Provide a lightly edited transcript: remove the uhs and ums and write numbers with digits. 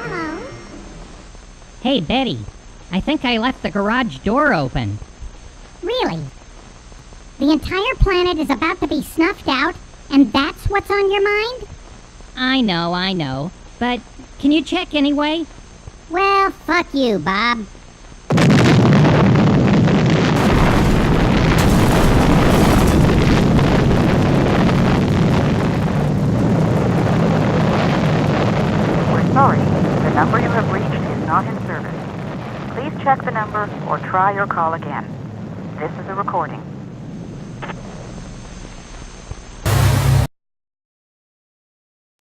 Hello? Hey, Betty. I think I left the garage door open. Really? The entire planet is about to be snuffed out, and that's what's on your mind? I know. But can you check anyway? Well, fuck you, Bob. We're sorry. The number you have reached is not in service. Please check the number or try your call again. This is a recording.